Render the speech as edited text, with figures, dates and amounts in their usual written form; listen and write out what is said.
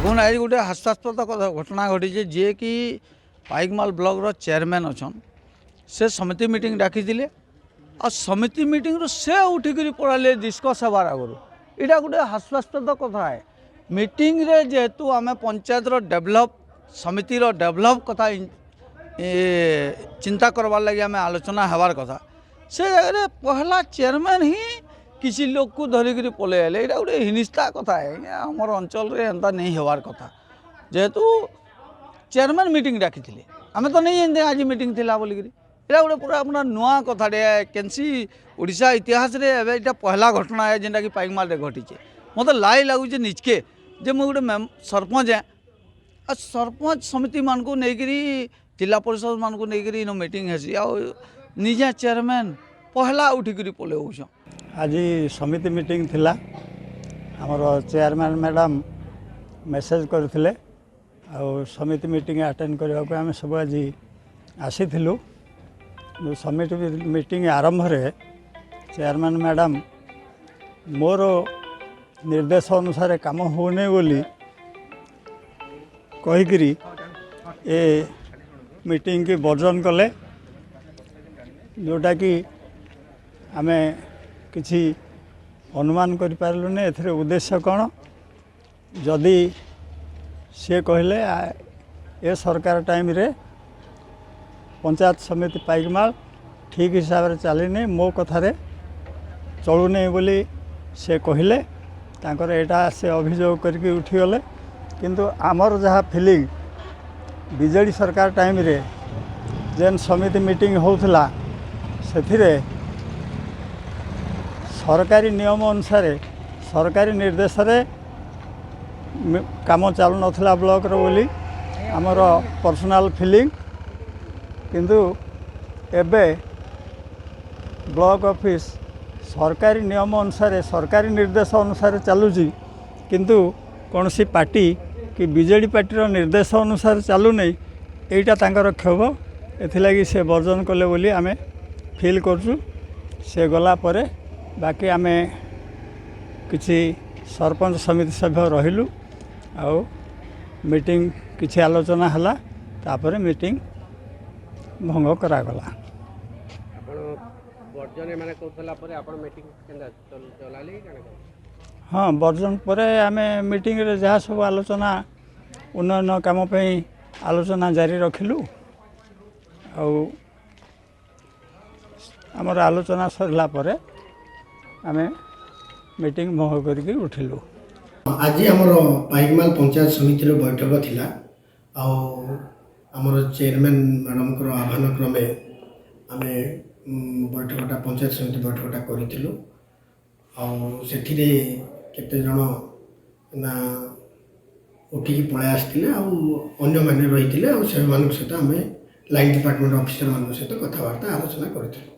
দেখুন আজ গোটে হাস্যাস্পদ ঘটনা ঘটিছে যে কি পাইকমাল ব্লকর চেয়ারম্যান অছন সে সমিতি মিটিং ডাকিলে আর সমিতি মিটিংরু সে উঠিকি পড়ালে ডিসকস হবার আগর এটা গোটে হাস্যাস্পদ কথা है মিটিংরে যেহেতু আমি পঞ্চায়েতর ডেভেলপ সমিতির ডেভেলপ কথা চিন্তা করবার লাগি আমি আলোচনা হবার কথা সে জায়গায় পহলা চেয়ারম্যান হি किसी लोग को धरिक पलि आए यहाँ गोटे हिनिस्ता कथा है आमर अंचल एंता नहीं हबार कथा जेहेतु चेयरमैन मीटिंग डाकी आम तो नहीं जानते आज मीटिंग थी बोलिकी यहाँ गोटे पूरा अपना नुआ कथाटे केनसी ओडिशा इतिहास रे एटा पहला घटना है जेनटा कि पाइकमाल घटीचे मत लाई लगुचे निजके जे मुझे गोटे सरपंच है आ सरपंच समिति मान को लेकिन जिला परिषद मान को लेकिन मीटिंग है निजे चेयरमैन पहला उठिकी पलौछ आज समिति मीटिंग थिला हमर चेयरमैन मैडम मेसेज करथिले आ समिति मीटिंग अटेंड करबा को हम सब आज आसीथिलु समिति मीटिंग आरंभ रे चेयरमैन मैडम मोर निर्देश अनुसार काम होने बोली कहीकि ए मीटिंग की वर्जन कले जोटा कि आमे किसी अनुमान करें एथरे उद्देश्य कौन जदि सी कहले ए सरकार टाइम रे पंचायत समिति पाइकमाल ठीक हिसाब से चलनी मो कथार चलुनी बोली से कहले तांकर एटा से अभियोग करके उठीगले किंतु आमर जहाँ फिलिंग बीजेडी सरकार टाइम रे जेन समिति मीटिंग होउथला सेथिरे सरकारी नियम अनुसार सरकारी निर्देश रे काम चालू नथिला ब्लॉक रो बोली आमर पर्सनल फीलिंग किंतु एबे ब्लॉक ऑफिस सरकारी नियम अनुसार सरकारी निर्देश अनुसार चलुची किंतु कौन सी पार्टी कि बीजेडी पार्टी रो निर्देश अनुसार चलू नहीं एटा तांकर क्षोभ एथिलागी से वर्जन कले बोली आमे फील करछु से गला परे बाकी आमे किसी सरपंच समिति सभ्य रहिलु आउ मीटिंग किसी आलोचना हला तापर मीटिंग भंग करागला हाँ वर्जन पर आमे मीटिंग रे जहाँ सब आलोचना उन्नयन काम पे आलोचना जारी रखिलु आउ आमर आलोचना सरला परे आमे मीटिंग भंग करके उठिलु। आज आमर पाइकमाल पंचायत समिति बैठक थिला आमर चेयरमैन मैडम को आह्वान क्रमे आमे बैठकटा पंचायत समिति बैठकटा करिथिलु सेथिरे केते जण ना उठिकी पळै आस्थिले अन्य माने रहिथिले से सहित आमे लाइन डिपार्टमेंट ऑफिसर मान सहित कथबार्ता आलोचना करिथिलु।